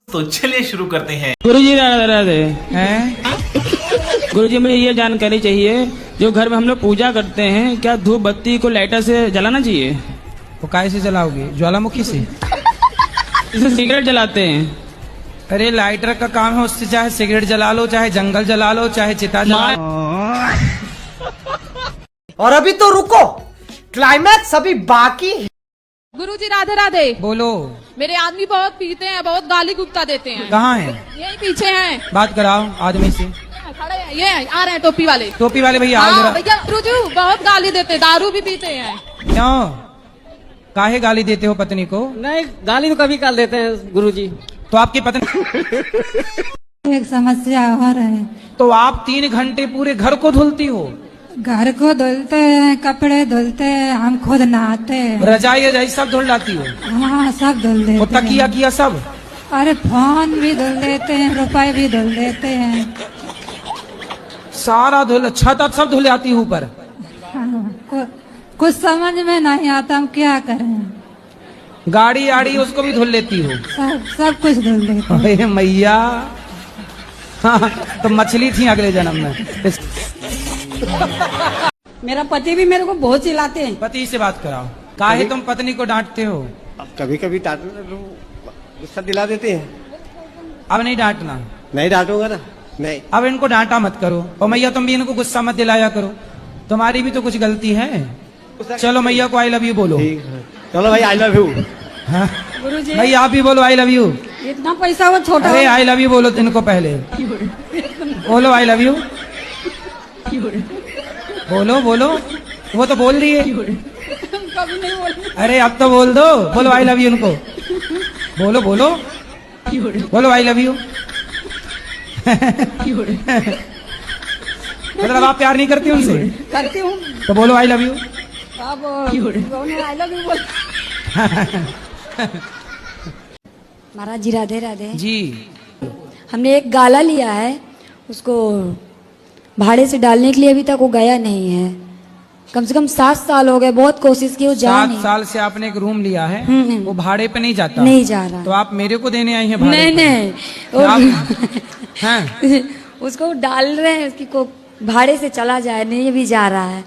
तो चलिए शुरू करते हैं। गुरुजी राधे राधे हैं। गुरुजी मुझे ये जानकारी चाहिए, जो घर में हम लोग पूजा करते हैं, क्या धूप बत्ती को लाइटर से जलाना चाहिए? वो काय से जलाओगे? ज्वालामुखी से? जैसे सिगरेट जलाते हैं। अरे लाइटर का काम है, उससे चाहे सिगरेट जला लो, चाहे जंगल जला लो, चाहे चिता जला लो। और अभी तो रुको, क्लाइमैक्स अभी बाकी है। गुरुजी राधे राधे। बोलो। मेरे आदमी बहुत पीते हैं, बहुत गाली गुप्ता देते हैं। कहाँ है? यही पीछे हैं। बात कराओ आदमी से। खड़े हैं, ये आ रहे हैं टोपी वाले। टोपी वाले भैया हाँ जरा। भैया, गुरुजी बहुत गाली देते हैं, दारू भी पीते हैं। क्यों? काहे गाली देते हो पत्नी को? नहीं, गाली तो कभी काल देते हैं गुरुजी। तो आपकी पत्नी एक समस्या और है। तो आप 3 घंटे पूरे घर को धुलती हो? घर को धुलते हैं, कपड़े धुलते हैं, हम खुद नहाते हैं। रजाई रजाई सब धुल जाती हो? हाँ, सब धुल देते वो हैं। तकिया किया सब? अरे फोन भी धुल देते हैं, रुपए भी धुल देते हैं। सारा धुल, छत अब सब धुल जाती है ऊपर? हाँ, कुछ समझ में नहीं आता, हम क्या करें। गाड़ी आड़ी उसको भी धुल लेती हो? सब कुछ धुल देते हैं। अरे मैया, हाँ, तो मछली थी अगले जन्म में। मेरा पति भी मेरे को बहुत चिल्लाते हैं। पति से बात कराओ। काहे तुम पत्नी को डांटते हो? कभी कभी गुस्सा दिला देते हैं। अब नहीं डांटना। नहीं डांटूंगा ना। नहीं, अब इनको डांटा मत करो। और मैया तुम भी इनको गुस्सा मत दिलाया करो, तुम्हारी भी तो कुछ गलती है। चलो मैया को आई लव यू बोलो। ठीक है, चलो भाई आई लव यू। हाँ? गुरुजी भाई आप भी बोलो आई लव यू। इतना पैसा वो छोटा अरे आई लव यू बोलो इनको पहले। बोलो आई लव यू। बोलो बोलो, वो तो बोल रही है। कभी नहीं बोल। अरे अब तो बोल दो, बोलो आई लव यू उनको। बोलो बोलो बोलो आई लव यू। मतलब आप प्यार नहीं करती उनसे? करती हूँ। तो बोलो आई लव यू। अब आई लव यू बोल। महाराज जी राधे राधे जी। हमने एक गाला लिया है, उसको भाड़े से डालने के लिए अभी तक वो गया नहीं है। कम से कम 7 साल हो गए, बहुत कोशिश की, वो जा 7 नहीं। साल से आपने एक रूम लिया है, वो भाड़े पे नहीं जाता? नहीं जा रहा। तो आप मेरे को देने आई हैं भाड़े नहीं पे? नहीं हैं? उसको डाल रहे हैं, उसकी को भाड़े से चला जाए, नहीं भी जा रहा है,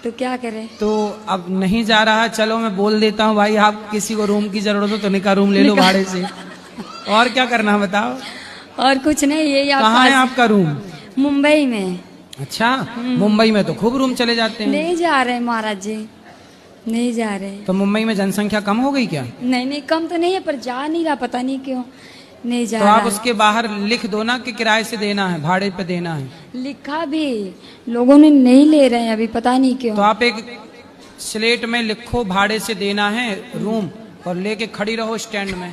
तो क्या करें। तो अब नहीं जा रहा, चलो मैं बोल देता हूँ भाई, आप किसी को रूम की जरूरत हो तो निका रूम ले लो भाड़े से। और क्या करना है बताओ? और कुछ नहीं, यही कहाँ है आपका रूम? मुंबई में। अच्छा, मुंबई में तो खूब रूम चले जाते हैं। नहीं जा रहे महाराज जी, नहीं जा रहे। तो मुंबई में जनसंख्या कम हो गई क्या? नहीं नहीं, कम तो नहीं है, पर जा नहीं रहा, पता नहीं क्यों नहीं जा तो रहा। आप उसके बाहर लिख दो ना कि किराए से देना है, भाड़े पे देना है। लिखा भी, लोगों ने नहीं ले रहे हैं अभी, पता नहीं क्यों। तो आप एक स्लेट में लिखो भाड़े से देना है रूम, और लेके खड़ी रहो स्टैंड में।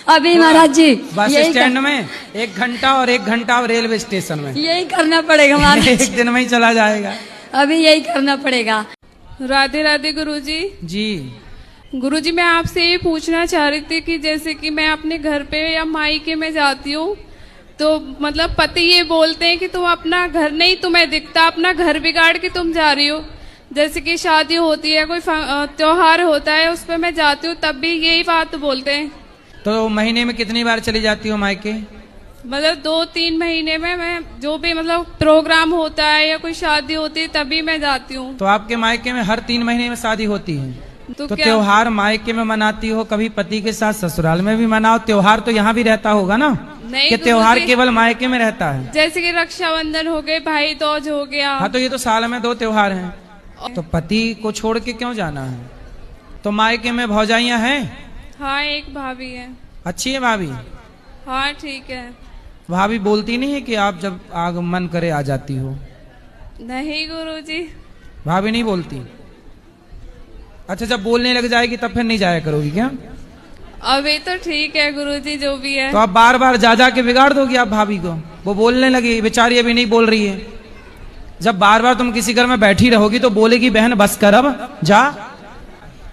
अभी महाराज जी बस यही स्टैंड में 1 घंटा, और 1 घंटा रेलवे स्टेशन में। यही करना पड़ेगा महाराज एक दिन में ही चला जाएगा। अभी यही करना पड़ेगा। राधे राधे गुरुजी। जी। गुरुजी मैं आपसे ये पूछना चाह रही थी कि जैसे कि मैं अपने घर पे या मायके में जाती हूँ, तो मतलब पति ये बोलते हैं कि तुम अपना घर नहीं तुम्हें दिखता, अपना घर बिगाड़ के तुम जा रही हो। जैसे कि शादी होती है, कोई त्योहार होता है, उस पर मैं जाती हूँ, तब भी यही बात बोलते हैं। तो महीने में कितनी बार चली जाती हो मायके? मतलब 2-3 महीने में मैं जो भी मतलब प्रोग्राम होता है या कोई शादी होती है तभी मैं जाती हूँ। तो आपके मायके में हर 3 महीने में शादी होती है? तो क्या त्योहार मायके में मनाती हो, कभी पति के साथ ससुराल में भी मनाओ। त्योहार तो यहाँ भी रहता होगा ना? नहीं, कि तो त्योहार मुझे- केवल मायके में रहता है? जैसे कि रक्षाबंधन हो गए, भाई दूज हो गया। हाँ, तो ये तो साल में 2 त्योहार हैं। तो पति को छोड़ के क्यों जाना है? तो मायके में भौजाइयाँ हैं? हाँ, एक भाभी है। अच्छी है भाभी? हाँ ठीक है। भाभी बोलती नहीं है कि आप जब आगमन करे आ जाती हो? नहीं गुरुजी। भाभी नहीं बोलती? अच्छा, जब बोलने लग जाएगी तब फिर नहीं जाया करोगी क्या? अभी तो ठीक है गुरुजी, जो भी है। तो आप बार बार जा के बिगाड़ दोगी आप भाभी को? वो बोलने लगी, बेचारी अभी नहीं बोल रही है। जब बार बार तुम किसी घर में बैठी रहोगी तो बोलेगी बहन बस कर अब जा।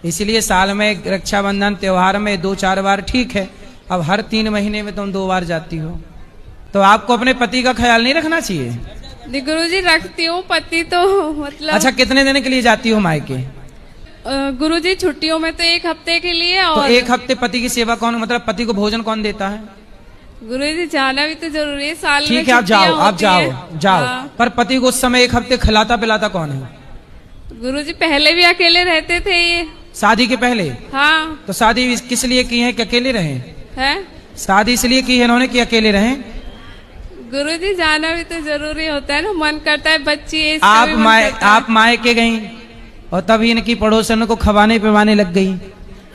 इसलिए साल में रक्षाबंधन त्योहार में 2-4 बार ठीक है, अब हर 3 महीने में तुम 2 बार जाती हो। तो आपको अपने पति का ख्याल नहीं रखना चाहिए? गुरुजी रखती हूँ, पति तो मतलब। अच्छा, कितने दिन के लिए जाती हो मायके? गुरुजी छुट्टियों में तो एक हफ्ते के लिए तो और एक हफ्ते पति की सेवा कौन, मतलब पति को भोजन कौन देता है? गुरुजी जाना भी तो जरूरी है, साल में ठीक है, आप छुट्टियां जाओ, आप होती जाओ हैं। जाओ। हाँ। पर पति को उस समय एक हफ्ते खिलाता पिलाता कौन है? गुरुजी पहले भी अकेले रहते थे ये। शादी के पहले? हाँ। तो शादी किस लिए की है कि अकेले रहे? है शादी इसलिए की है इन्होंने कि अकेले रहे? गुरुजी जाना भी तो जरूरी होता है ना, मन करता है बच्ची है, इसका आप भी मन करता है। आप मायके गई और तभी इनकी पड़ोसन को खवाने पिवाने लग गई,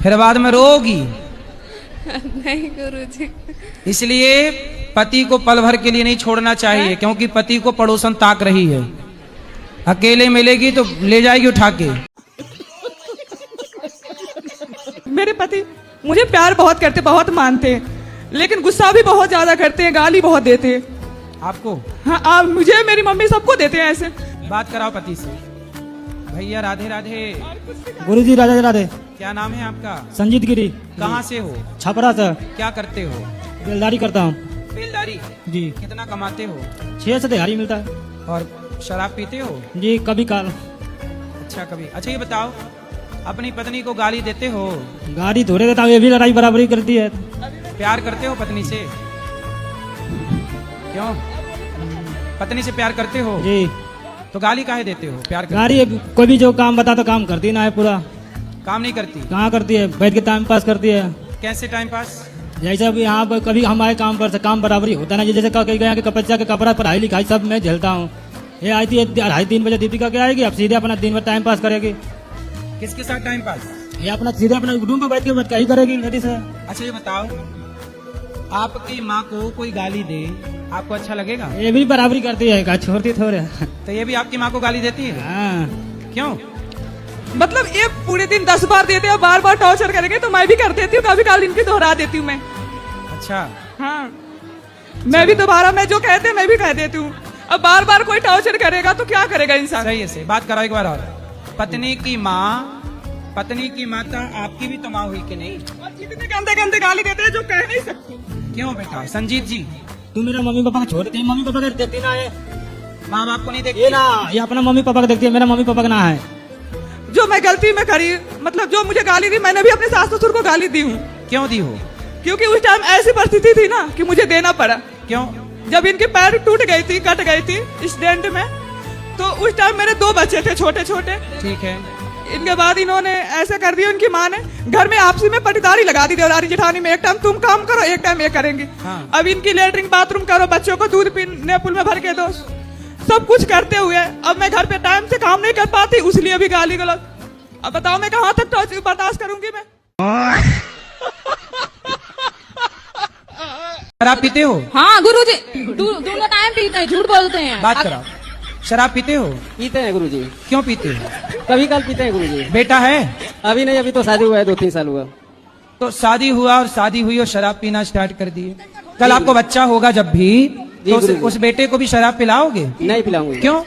फिर बाद में रोगी। नहीं गुरुजी, इसलिए पति को पल भर के लिए नहीं छोड़ना चाहिए, क्योंकि पति को पड़ोसन ताक रही है। अकेले मिलेगी तो ले जाएगी उठा के। मेरे पति मुझे प्यार बहुत करते, बहुत मानते हैं, लेकिन गुस्सा भी बहुत ज्यादा करते हैं, गाली बहुत देते हैं। आपको? हाँ, आप मुझे, मेरी मम्मी, सबको देते हैं ऐसे। बात कराओ पति से। भैया राधे राधे। गुरुजी राधे राधे। क्या नाम है आपका? संजीत गिरी। कहाँ से हो? छपरा से। क्या करते हो? बेलदारी करता हूँ। बेलदारी? जी। कितना कमाते हो? 6 से दिहाड़ी मिलता है। और शराब पीते हो? जी कभी काल। अच्छा कभी। अच्छा ये बताओ, अपनी पत्नी को गाली देते हो? गाड़ी थोड़े देता हूँ, ये भी लड़ाई बराबरी करती है। प्यार करते हो पत्नी से? क्यों? पत्नी से प्यार करते हो? जी। तो गाली काहे देते हो? प्यार करते गाड़ी कोई भी जो काम बता तो काम करती ना है पूरा। काम नहीं करती? कहाँ करती है, बैठ के टाइम पास करती है। कैसे टाइम पास? जैसे अभी यहाँ पर कभी हमारे काम पर से काम बराबरी होता ना, जैसे कहीं गया कि बच्चा के कपड़ा पढ़ाई लिखाई सब मैं झेलता हूँ। ये आई थी 2:30-3 बजे दीपिका के आएगी, अब सीधे अपना दिन भर टाइम पास करेगी। किसके साथ टाइम पास? ये अपना सीधे अपना रूम में बैठ के कहीं करेगी लेडीज से। अच्छा ये बताओ, आपकी माँ को कोई गाली दे आपको अच्छा लगेगा? ये भी बराबरी करती है, का छोड़ती थोड़े। तो ये भी आपकी माँ को गाली देती है? हाँ। क्यों? मतलब ये पूरे दिन 10 बार देते हैं, बार बार टॉर्चर करेंगे तो मैं भी कर देती हूँ, कभी काल इनकी दोहरा देती हूँ मैं। अच्छा। हाँ, मैं भी दोबारा, मैं जो कहते हैं मैं भी कह देती हूँ। अब बार बार कोई टॉर्चर करेगा तो क्या करेगा इंसान? सही है, सही बात कराओ एक बार और। पत्नी की माँ, पत्नी की माता आपकी भी तो माँ हुई कि नहीं? इतने गंदे गंदे गाली देते हैं जो कह नहीं सकते। क्यों बेटा? संजीत जी, तू मेरा मम्मी पापा को छोड़ दे, मम्मी पापा को देखती ना है। माँ बाप को नहीं देखती? ये ना, ये अपना मम्मी पापा को देखती है, मेरा मम्मी पापा का ना है। जो मैं गलती में करी, मतलब जो मुझे गाली दी, मैंने भी अपने सास ससुर को गाली दी हूँ। क्यों दी हो? क्योंकि उस टाइम ऐसी परिस्थिति थी ना कि मुझे देना पड़ा। क्यों? जब इनके पैर टूट गई थी, कट गई थी एक्सीडेंट में, तो उस टाइम मेरे 2 बच्चे थे छोटे छोटे। ठीक है। इनके बाद इन्होंने ऐसे कर दिया, उनकी माँ ने घर में आपसी में पटीदारी लगा दी, देवरानी जेठानी में। एक टाइम तुम काम करो, एक टाइम ये करेंगे। हाँ। अब इनकी लेटरिन बाथरूम करो, बच्चों को दूध पीने पुल में भर के दो, सब कुछ करते हुए अब मैं घर पे टाइम से काम नहीं कर पाती, इसलिए भी गाली गलौज। अब बताओ मैं कहाँ तक बर्दाश्त करूंगी मैं? शराब पीते हो? हाँ गुरुजी, दोनों टाइम पीते हैं, झूठ बोलते हैं। बात कराओ। शराब पीते हो? पीते हैं गुरुजी, क्यों पीते हो? कभी कल पीते हैं गुरुजी। बेटा है? अभी नहीं, अभी तो शादी हुआ है, 2-3 साल हुआ। तो शादी हुआ और शादी हुई और शराब पीना स्टार्ट कर दिए। कल आपको बच्चा होगा जब भी, तो उस बेटे को भी शराब पिलाओगे? नहीं पिलाऊंगी। क्यों?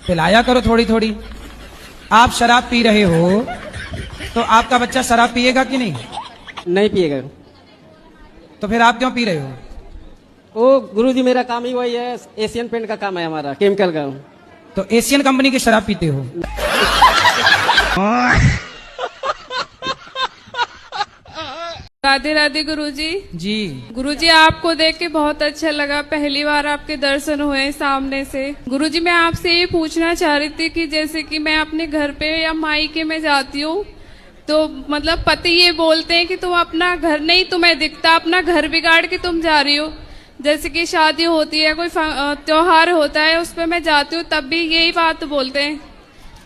पिलाया करो थोड़ी थोड़ी। आप शराब पी रहे हो तो आपका बच्चा शराब पिएगा कि नहीं? नहीं पिएगा। तो फिर आप क्यों पी रहे हो? ओ गुरुजी, मेरा काम ही वही है, एशियन पेंट का काम है हमारा, केमिकल का। तो एशियन कंपनी की शराब पीते हो? राधे राधे गुरुजी। जी। गुरुजी आपको देख के बहुत अच्छा लगा, पहली बार आपके दर्शन हुए सामने से। गुरुजी मैं आपसे ये पूछना चाह रही थी कि जैसे कि मैं अपने घर पे या मायके में जाती हूँ, तो मतलब पति ये बोलते हैं कि तुम अपना घर नहीं तुम्हें दिखता, अपना घर बिगाड़ के तुम जा रही हो। जैसे कि शादी होती है, कोई त्योहार होता है, उस पर मैं जाती हूँ तब भी यही बात बोलते हैं।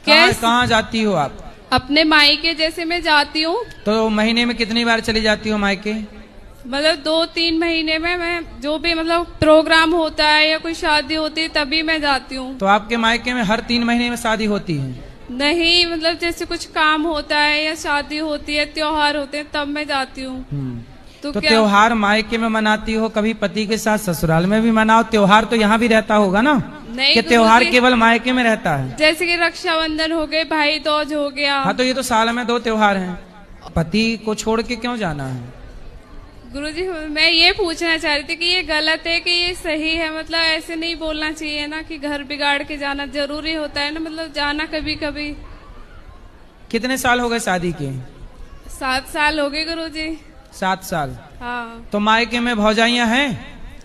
कहाँ जाती हो आप? अपने मायके जैसे मैं जाती हूँ। तो महीने में कितनी बार चली जाती हो मायके? मतलब 2-3 महीने में मैं जो भी मतलब प्रोग्राम होता है या कोई शादी होती है तभी मैं जाती हूँ। तो आपके मायके में हर 3 महीने में शादी होती है? नहीं, मतलब जैसे कुछ काम होता है या शादी होती है, त्योहार होते हैं, तब मैं जाती हूँ। तो त्योहार मायके में मनाती हो, कभी पति के साथ ससुराल में भी मनाओ। त्योहार तो यहाँ भी रहता होगा ना? नहीं, कि त्योहार केवल मायके में रहता है? जैसे कि रक्षाबंधन हो गए, भाई दूज हो गया। हाँ, तो ये तो साल में 2 त्योहार हैं। पति को छोड़ के क्यों जाना है? गुरुजी मैं ये पूछना चाह रही थी कि ये गलत है कि ये सही है? मतलब ऐसे नहीं बोलना चाहिए ना कि घर बिगाड़ के जाना जरूरी होता है ना, मतलब जाना कभी कभी। कितने साल हो गए शादी के? 7 साल हो गए गुरुजी। 7 साल। हाँ तो मायके में भौजाइयां हैं?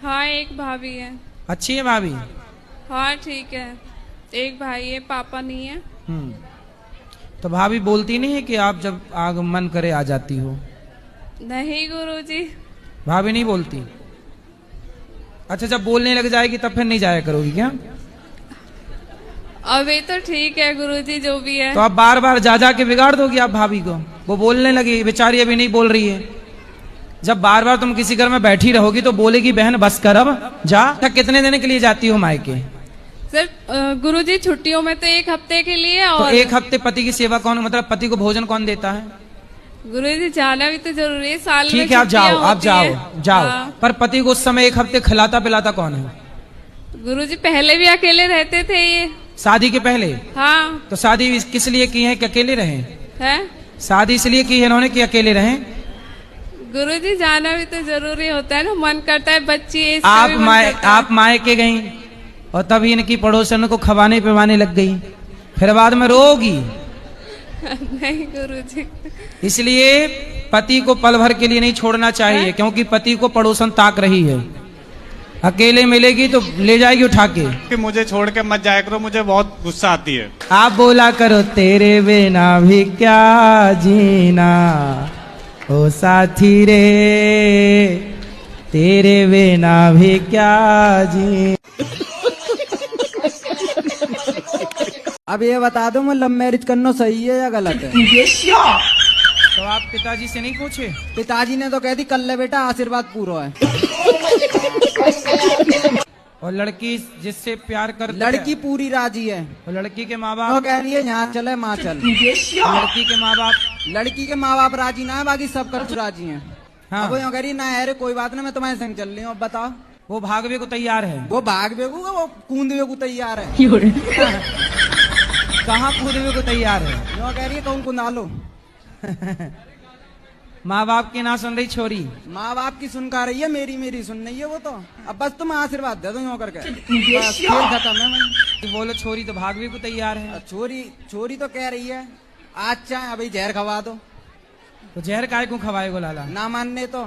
हाँ, एक भाभी है। अच्छी है भाभी? हाँ ठीक है, एक भाई है, पापा नहीं है। तो भाभी बोलती नहीं है कि आप जब आग मन करे आ जाती हो? नहीं गुरुजी। भाभी नहीं बोलती? अच्छा, जब बोलने लग जाएगी तब फिर नहीं जाया करोगी क्या? अभी तो ठीक है गुरुजी, जो भी है। तो आप बार बार जा जा के बिगाड़ दोगी आप भाभी को? वो बोलने लगी, बेचारी अभी नहीं बोल रही है। जब बार बार तुम किसी घर में बैठी रहोगी तो बोलेगी बहन बस कर अब जा। कितने दिन के लिए जाती हो मायके? सर गुरुजी छुट्टियों में तो 1 हफ्ते के लिए। तो और 1 हफ्ते पति की सेवा कौन, मतलब पति को भोजन कौन देता है? गुरुजी जाना भी तो जरूरी है, साल में ठीक है, आप जाओ, छुट्टियां आप होती जाओ है। जाओ। हाँ। पर पति को उस समय 1 हफ्ते खिलाता पिलाता कौन है? गुरुजी पहले भी अकेले रहते थे ये। शादी के पहले? हाँ। तो शादी किस लिए की है कि अकेले रहे? है शादी इसलिए की है इन्होंने कि अकेले रहे? गुरुजी जाना भी तो जरूरी होता है ना, मन करता है बच्ची है, आप मायके गई और तभी इनकी पड़ोसन को खवाने पिवाने लग गई, फिर बाद में रोगी। नहीं गुरुजी। इसलिए पति को पल भर के लिए नहीं छोड़ना चाहिए, क्योंकि पति को पड़ोसन ताक रही है। अकेले मिलेगी तो ले जाएगी उठा के। कि मुझे छोड़ के मत जाया करो, मुझे बहुत गुस्सा आती है। आप बोला करो तेरे बिना भी क्या जीना, ओ साथी रे तेरे बिना भी क्या जी। अब ये बता दो, मैं लव मैरिज करना सही है या गलत है? तो आप पिताजी से नहीं पूछे? पिताजी ने तो कह दी कर ले बेटा, आशीर्वाद पूरा है। और लड़की जिससे प्यार कर, लड़की पूरी राजी है। और लड़की के माँ वो बाप? कह रही है यहाँ चले माँ चल। लड़की के माँ बाप? लड़की के माँ बाप राजी ना है, बाकी सब कर राजी हैं। हाँ। अब वो यूँ कह रही ना यार कोई बात नहीं, मैं तुम्हारे संग चल रही हूँ। अब बताओ, वो भागवे को तैयार है? वो भाग बेगूगा, वो कूदवे को तैयार है। कहाँ कूदवे को तैयार है? यूँ कह रही है कौन कुंदा लो। माँ बाप की ना सुन रही छोरी? माँ बाप की सुन का रही है, मेरी सुन नहीं है वो तो। अब बस तुम आशीर्वाद दे दो यूँ करके, बस खेल खत्म है। मैं बोलो छोरी तो भागवे को तैयार है। छोरी तो कह रही है आज चाहे अभी जहर खवा दो। तो जहर काय को खवाएगो लाला? ना मानने तो